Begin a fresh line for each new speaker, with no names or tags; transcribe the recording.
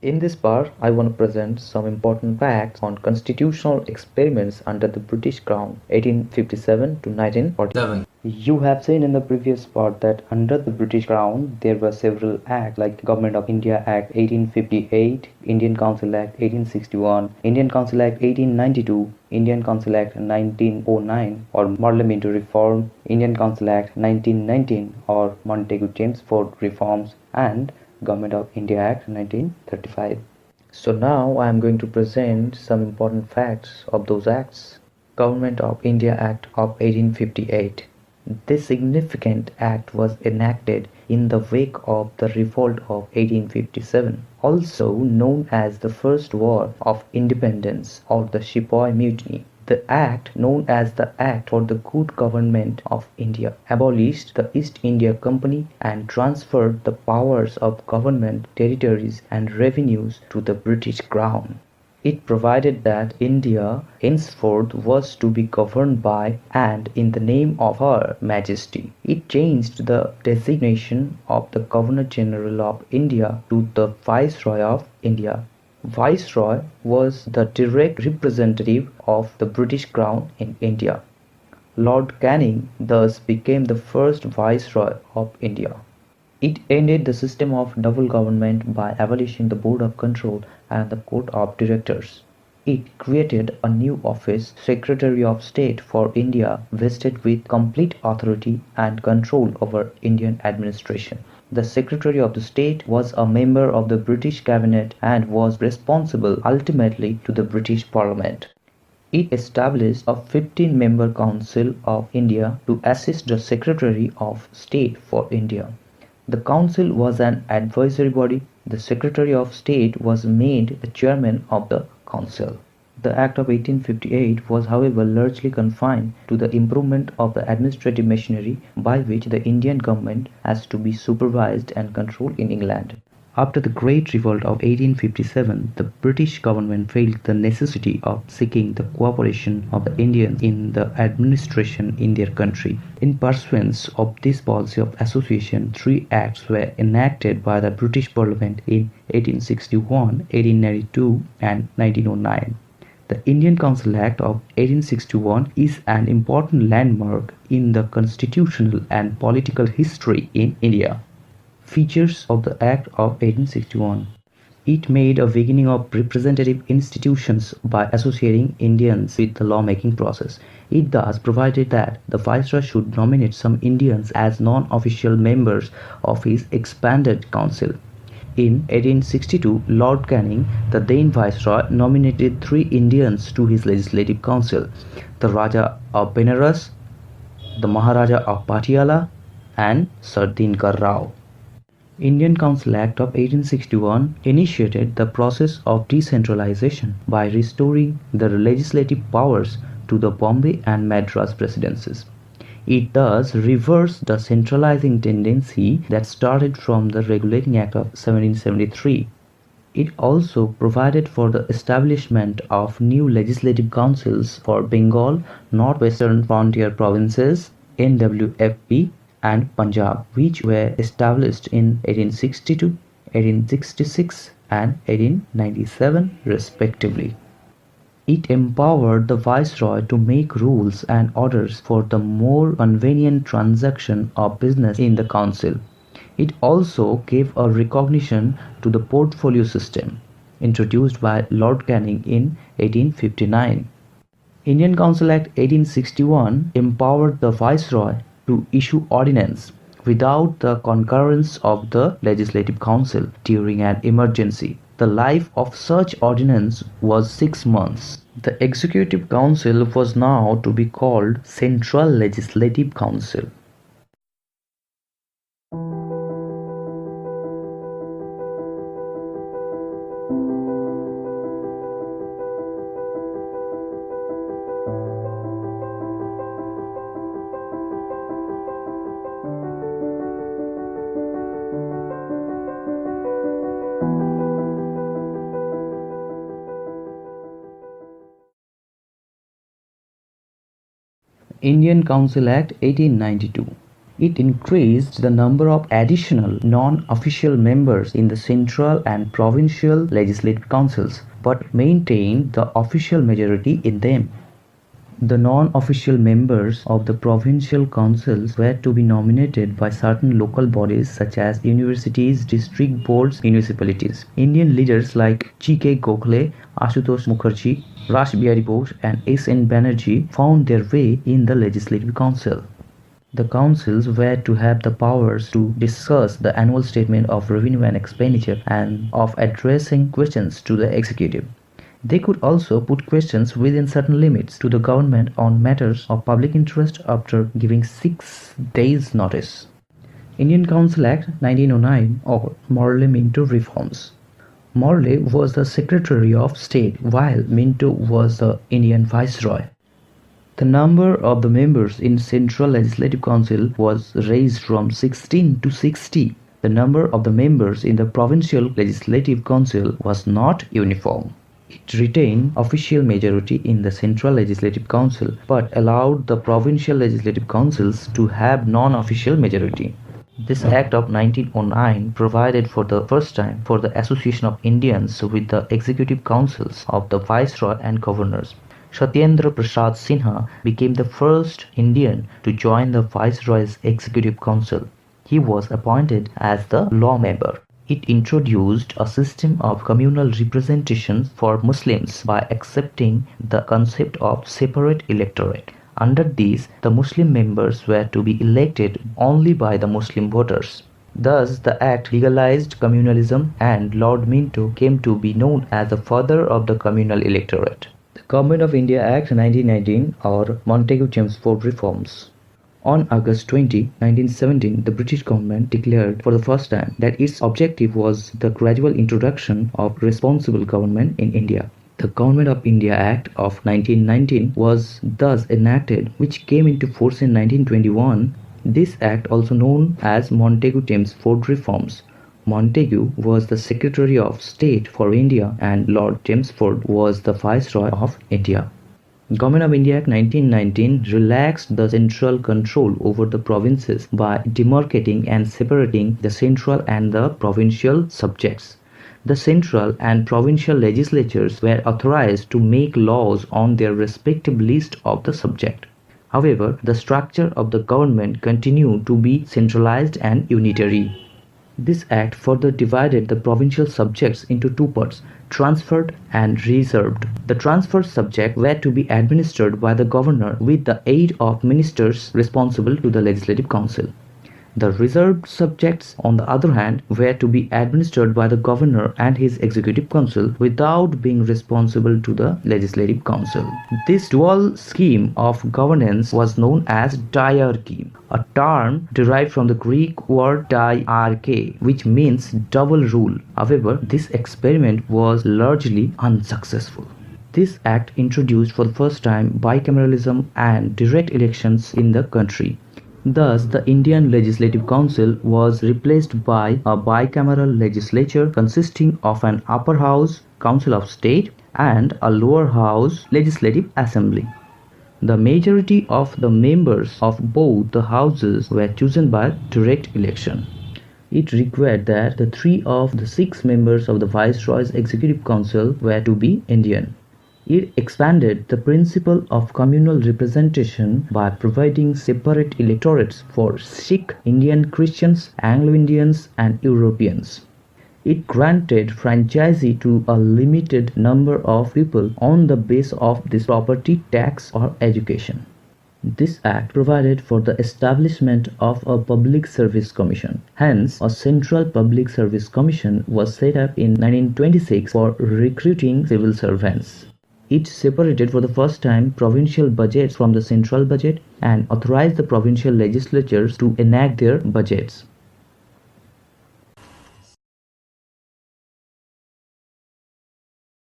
In this part, I want to present some important facts on constitutional experiments under the British Crown 1857 to 1947. You have seen in the previous part that under the British Crown there were several acts like Government of India Act 1858, Indian Council Act 1861, Indian Council Act 1892, Indian Council Act 1909 or Parliamentary Reform, Indian Council Act 1919 or Montagu-Chelmsford Reforms, and Government of India Act 1935. So now I am going to present some important facts of those acts. Government of India Act of 1858. This significant act was enacted in the wake of the revolt of 1857, also known as the First War of Independence or the Sepoy Mutiny. The act, known as the Act for the Good Government of India, abolished the East India Company and transferred the powers of government, territories and revenues to the British Crown. It provided that India henceforth was to be governed by and in the name of Her Majesty. It changed the designation of the Governor-General of India to the Viceroy of India. Viceroy was the direct representative of the British Crown in India. Lord Canning thus became the first Viceroy of India. It ended the system of double government by abolishing the Board of Control and the Court of Directors. It created a new office, Secretary of State for India, vested with complete authority and control over Indian administration. The Secretary of State was a member of the British Cabinet and was responsible ultimately to the British Parliament. It established a 15-member Council of India to assist the Secretary of State for India. The Council was an advisory body. The Secretary of State was made the chairman of the Council. The Act of 1858 was however largely confined to the improvement of the administrative machinery by which the Indian government has to be supervised and controlled in England. After the Great Revolt of 1857, the British government felt the necessity of seeking the cooperation of the Indians in the administration in their country. In pursuance of this policy of association, three acts were enacted by the British Parliament in 1861, 1892 and 1909. The Indian Council Act of 1861 is an important landmark in the constitutional and political history in India. Features of the Act of 1861. It made a beginning of representative institutions by associating Indians with the lawmaking process. It thus provided that the Viceroy should nominate some Indians as non-official members of his expanded council. In 1862, Lord Canning, the then Viceroy, nominated 3 Indians to his legislative council: the Raja of Benares, the Maharaja of Patiala, and Sir Dinkar Rao. Indian Council Act of 1861 initiated the process of decentralization by restoring the legislative powers to the Bombay and Madras presidencies. It thus reversed the centralizing tendency that started from the Regulating Act of 1773. It also provided for the establishment of new legislative councils for Bengal, Northwestern Frontier Provinces, NWFP, and Punjab, which were established in 1862, 1866 and 1897 respectively. It empowered the Viceroy to make rules and orders for the more convenient transaction of business in the Council. It also gave a recognition to the portfolio system, introduced by Lord Canning in 1859. Indian Council Act 1861 empowered the Viceroy to issue ordinance without the concurrence of the Legislative Council during an emergency. The life of such ordinance was 6 months. The Executive Council was now to be called Central Legislative Council. Indian Council Act 1892. It increased the number of additional non-official members in the central and provincial legislative councils, but maintained the official majority in them. The non-official members of the provincial councils were to be nominated by certain local bodies such as universities, district boards, municipalities. Indian leaders like G.K. Gokhale, Ashutosh Mukherjee, Rash Bihari Bose and S.N. Banerjee found their way in the Legislative Council. The councils were to have the powers to discuss the annual statement of revenue and expenditure and of addressing questions to the executive. They could also put questions within certain limits to the government on matters of public interest after giving 6 days' notice. Indian Council Act 1909 or Morley-Minto reforms. Morley was the Secretary of State while Minto was the Indian Viceroy. The number of the members in Central Legislative Council was raised from 16 to 60. The number of the members in the Provincial Legislative Council was not uniform. It retained official majority in the Central Legislative Council but allowed the Provincial Legislative Councils to have non-official majority. This Act of 1909 provided for the first time for the association of Indians with the executive councils of the Viceroy and governors. Satyendra Prasad Sinha became the first Indian to join the Viceroy's executive council. He was appointed as the law member. It introduced a system of communal representation for Muslims by accepting the concept of separate electorate. Under these, the Muslim members were to be elected only by the Muslim voters. Thus, the Act legalized communalism and Lord Minto came to be known as the father of the communal electorate. The Government of India Act 1919 or Montagu-Chelmsford reforms. On August 20, 1917, the British government declared for the first time that its objective was the gradual introduction of responsible government in India. The Government of India Act of 1919 was thus enacted, which came into force in 1921. This act, also known as Montagu-Chelmsford reforms. Montagu was the Secretary of State for India and Lord Chelmsford was the Viceroy of India. Government of India Act 1919 relaxed the central control over the provinces by demarcating and separating the central and the provincial subjects. The central and provincial legislatures were authorized to make laws on their respective list of the subject. However, the structure of the government continued to be centralized and unitary. This act further divided the provincial subjects into two parts, transferred and reserved. The transferred subjects were to be administered by the governor with the aid of ministers responsible to the Legislative Council. The reserved subjects, on the other hand, were to be administered by the governor and his executive council without being responsible to the Legislative Council. This dual scheme of governance was known as diarchy, a term derived from the Greek word diarche, which means double rule. However, this experiment was largely unsuccessful. This act introduced for the first time bicameralism and direct elections in the country. Thus, the Indian Legislative Council was replaced by a bicameral legislature consisting of an upper house, Council of State, and a lower house, Legislative Assembly. The majority of the members of both the houses were chosen by direct election. It required that the 3 of the 6 members of the Viceroy's Executive Council were to be Indian. It expanded the principle of communal representation by providing separate electorates for Sikh, Indian Christians, Anglo-Indians and Europeans. It granted franchisee to a limited number of people on the basis of this property, tax or education. This act provided for the establishment of a Public Service Commission. Hence, a Central Public Service Commission was set up in 1926 for recruiting civil servants. It separated for the first time provincial budgets from the central budget and authorized the provincial legislatures to enact their budgets.